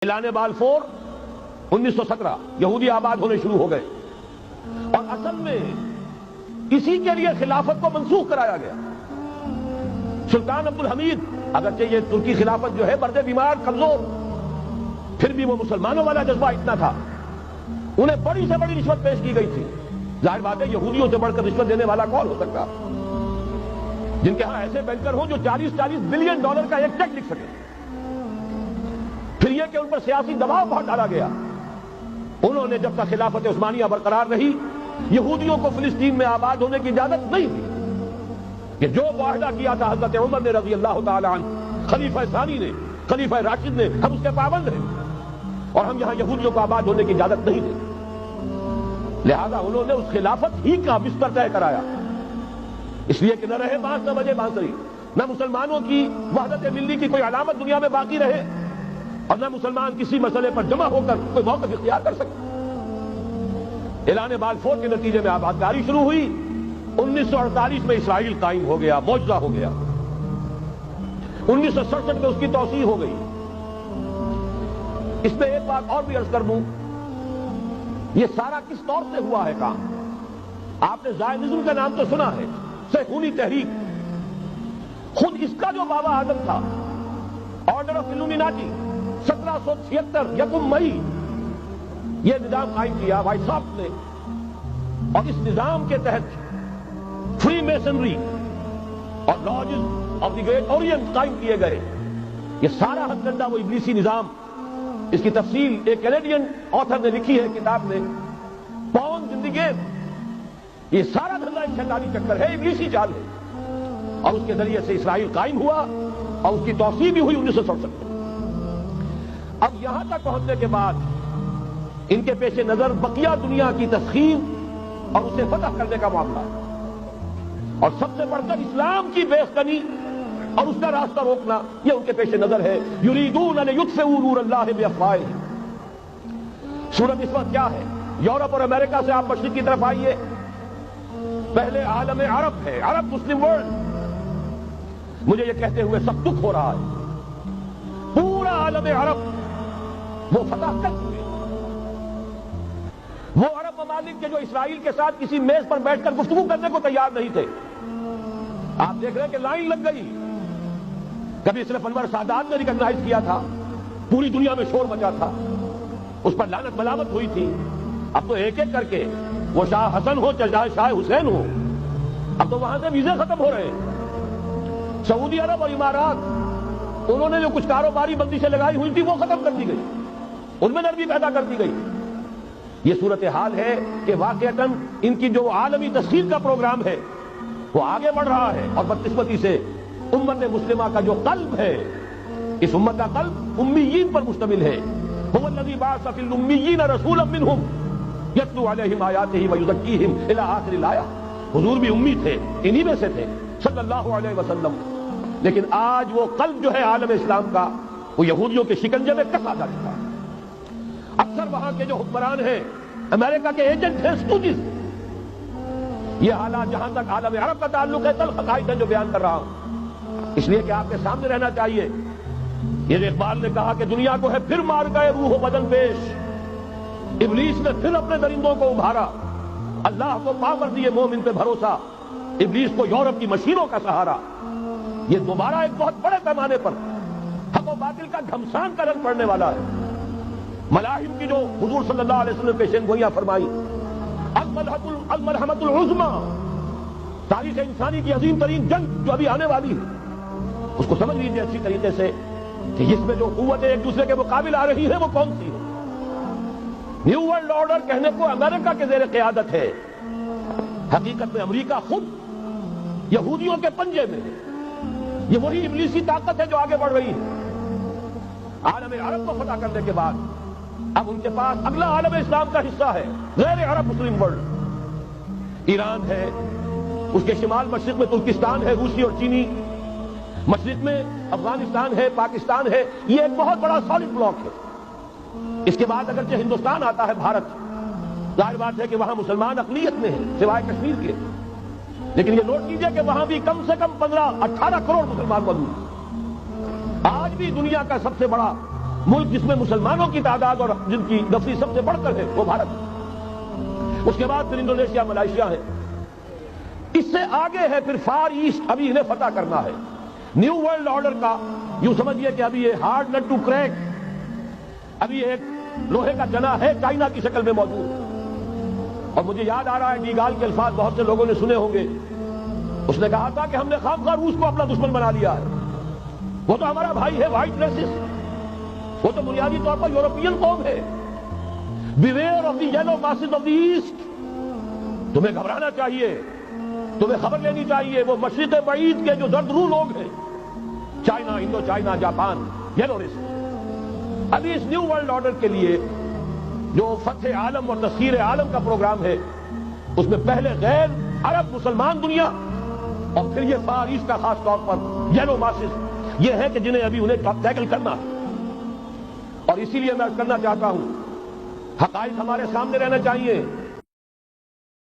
اعلان بالفور 1917 یہودی آباد ہونے شروع ہو گئے اور اصل میں اسی کے لیے خلافت کو منسوخ کرایا گیا۔ سلطان عبد الحمید اگرچہ یہ ترکی خلافت جو ہے برد بیمار کمزور، پھر بھی وہ مسلمانوں والا جذبہ اتنا تھا، انہیں بڑی سے بڑی رشوت پیش کی گئی تھی۔ ظاہر بات ہے یہودیوں سے بڑھ کر رشوت دینے والا کون ہو سکتا، جن کے ہاں ایسے بینکر ہوں جو 40 بلین ڈالر کا ایک چیک لکھ سکے۔ پھر یہ کہ ان پر سیاسی دباؤ بہت ڈالا گیا۔ انہوں نے جب تک خلافت عثمانیہ برقرار رہی یہودیوں کو فلسطین میں آباد ہونے کی اجازت نہیں دی، کہ جو معاہدہ کیا تھا حضرت عمر نے رضی اللہ تعالی عنہ، خلیفہ ثانی نے، خلیفہ راشد نے، ہم اس کے پابند ہیں اور ہم یہاں یہودیوں کو آباد ہونے کی اجازت نہیں دیں۔ لہذا انہوں نے اس خلافت ہی کا بستر طے کرایا، اس لیے کہ نہ رہے بانس نہ بجے بانسری، نہ مسلمانوں کی وحدت ملی کی کوئی علامت دنیا میں باقی رہے اور نہ مسلمان کسی مسئلے پر جمع ہو کر کوئی موقف اختیار کر سکے۔ اعلان بالفور کے نتیجے میں آبادکاری شروع ہوئی۔ 1948 میں اسرائیل قائم ہو گیا، معجزہ ہو گیا۔ 1967 میں اس کی توسیع ہو گئی۔ اس میں ایک بات اور بھی عرض کر دوں، یہ سارا کس طور سے ہوا ہے کام؟ آپ نے زائنزم کا نام تو سنا ہے، صہیونی تحریک، خود اس کا جو بابا اعظم تھا، آرڈر آف الومیناٹی، 1776 یکم مئی یہ نظام قائم کیا وائساپ نے، اور اس نظام کے تحت فری میسنری اور lodges of the great Orient قائم کیے گئے۔ یہ سارا ہتھکنڈہ وہ ابلیسی نظام، اس کی تفصیل ایک کینیڈین آتھر نے لکھی ہے کتاب میں، پاون زندگی، یہ سارا دھندا ایک شیطانی چکر ہے، ابلیسی چال ہے، اور اس کے ذریعے سے اسرائیل قائم ہوا اور اس کی توسیع بھی ہوئی 1967 میں۔ اب یہاں تک پہنچنے کے بعد ان کے پیش نظر بقیہ دنیا کی تسخیر اور اسے فتح کرنے کا معاملہ، اور سب سے بڑھ کر اسلام کی بیخبری اور اس کا راستہ روکنا، یہ ان کے پیش نظر ہے۔ یریدون لیطفئوا نور اللہ بافواہہم۔ صورت اس وقت کیا ہے؟ یورپ اور امریکہ سے آپ مشرق کی طرف آئیے، پہلے عالم عرب ہے، عرب مسلم ورلڈ، مجھے یہ کہتے ہوئے سب دکھ ہو رہا ہے، پورا عالم عرب وہ فتح کر چکے، وہ عرب ممالک کے جو اسرائیل کے ساتھ کسی میز پر بیٹھ کر گفتگو کرنے کو تیار نہیں تھے۔ آپ دیکھ رہے ہیں کہ لائن لگ گئی۔ کبھی صرف انور سادات نے ریکگنائز کیا تھا، پوری دنیا میں شور مچا تھا، اس پر لعنت ملامت ہوئی تھی۔ اب تو ایک ایک کر کے، وہ شاہ حسن ہو چاہے شاہ حسین ہو، اب تو وہاں سے ویزے ختم ہو رہے ہیں۔ سعودی عرب اور امارات، انہوں نے جو کچھ کاروباری بندشیں لگائی ہوئی تھی وہ ختم کر دی گئی، ان میں نرمی پیدا کر دی گئی۔ یہ صورتحال ہے کہ واقعتاً ان کی جو عالمی تسخیر کا پروگرام ہے وہ آگے بڑھ رہا ہے، اور بدقسمتی سے امت مسلمہ کا جو قلب ہے، اس امت کا قلب امیین پر مشتمل ہے۔ هو الذی بعث فی الامیین رسولا منہم یتلو علیہم آیاتہ ویزکیہم الی آخر الآیہ۔ حضور بھی امی تھے، انہی میں سے تھے صلی اللہ علیہ وسلم، لیکن آج وہ قلب جو ہے عالم اسلام کا وہ یہودیوں کے شکنجے میں کسا جا چکا ہے۔ اکثر وہاں کے جو حکمران ہیں امریکہ کے ایجنٹ ہیں، اسٹوجز۔ یہ حالات جہاں تک عالم عرب کا تعلق ہے تلخ حقائق ہے جو بیان کر رہا ہوں، اس لیے کہ آپ کے سامنے رہنا چاہیے۔ یہ اقبال نے کہا کہ دنیا کو ہے پھر مار گئے روح و بدن پیش، ابلیس نے پھر اپنے درندوں کو ابھارا، اللہ کو پاور دیے مومن پہ بھروسہ، ابلیس کو یورپ کی مشینوں کا سہارا۔ یہ دوبارہ ایک بہت بڑے پیمانے پر حق و باطل کا گھمسان کا رنگ پڑنے والا ہے۔ ملاحم کی جو حضور صلی اللہ علیہ وسلم پیشین گوئیاں فرمائی، المرحمۃ العظمیٰ، تاریخ انسانی کی عظیم ترین جنگ جو ابھی آنے والی ہے، اس کو سمجھ لیجیے اچھی طریقے سے کہ اس میں جو قوتیں ایک دوسرے کے مقابل آ رہی ہیں وہ کون سی ہے۔ نیو ورلڈ آرڈر کہنے کو امریکہ کے زیر قیادت ہے، حقیقت میں امریکہ خود یہودیوں کے پنجے میں ہے۔ یہ وہی ابلیسی طاقت ہے جو آگے بڑھ رہی ہے۔ عالم عرب کو فتح کرنے کے بعد اب ان کے پاس اگلا عالم اسلام کا حصہ ہے، غیر عرب مسلم ورلڈ۔ ایران ہے، اس کے شمال مشرق میں ترکستان ہے، روسی اور چینی، مشرق میں افغانستان ہے، پاکستان ہے، یہ ایک بہت بڑا سالڈ بلاک ہے۔ اس کے بعد اگرچہ ہندوستان آتا ہے، بھارت، ظاہر بات ہے کہ وہاں مسلمان اقلیت میں ہیں سوائے کشمیر کے، لیکن یہ نوٹ کیجئے کہ وہاں بھی کم سے کم 15-18 کروڑ مسلمان موجود ہیں۔ آج بھی دنیا کا سب سے بڑا ملک جس میں مسلمانوں کی تعداد اور جن کی نفری سب سے بڑھ کر ہے وہ بھارت، اس کے بعد پھر انڈونیشیا، ملائیشیا ہے، اس سے آگے ہے پھر فار ایسٹ، ابھی انہیں فتح کرنا ہے۔ نیو ورلڈ آرڈر کا یوں سمجھیے کہ ابھی یہ ہارڈ نٹ ٹو کریک، ابھی ایک لوہے کا چنا ہے چائنا کی شکل میں موجود۔ اور مجھے یاد آ رہا ہے ڈی گال کے الفاظ بہت سے لوگوں نے سنے ہوں گے، اس نے کہا تھا کہ ہم نے خامخواہ روس کو اپنا دشمن بنا لیا ہے، وہ تو ہمارا بھائی ہے، وائٹ ریسس، وہ تو بنیادی طور پر یورپین قوم ہے۔ Beware of the yellow masses of the east, تمہیں گھبرانا چاہیے، تمہیں خبر لینی چاہیے، وہ مشرق بعید کے جو زرد رو لوگ ہیں، China, Indo China, Japan, yellow races. ابھی اس نیو ورلڈ آرڈر کے لیے جو فتح عالم اور تسخیر عالم کا پروگرام ہے، اس میں پہلے غیر عرب مسلمان دنیا اور پھر یہ فار ایسٹ کا خاص طور پر یلو ماسز، یہ ہے کہ جنہیں ابھی انہیں ٹیکل کرنا ہے۔ اور اسی لیے میں کرنا چاہتا ہوں، حقائق ہمارے سامنے رہنا چاہیے۔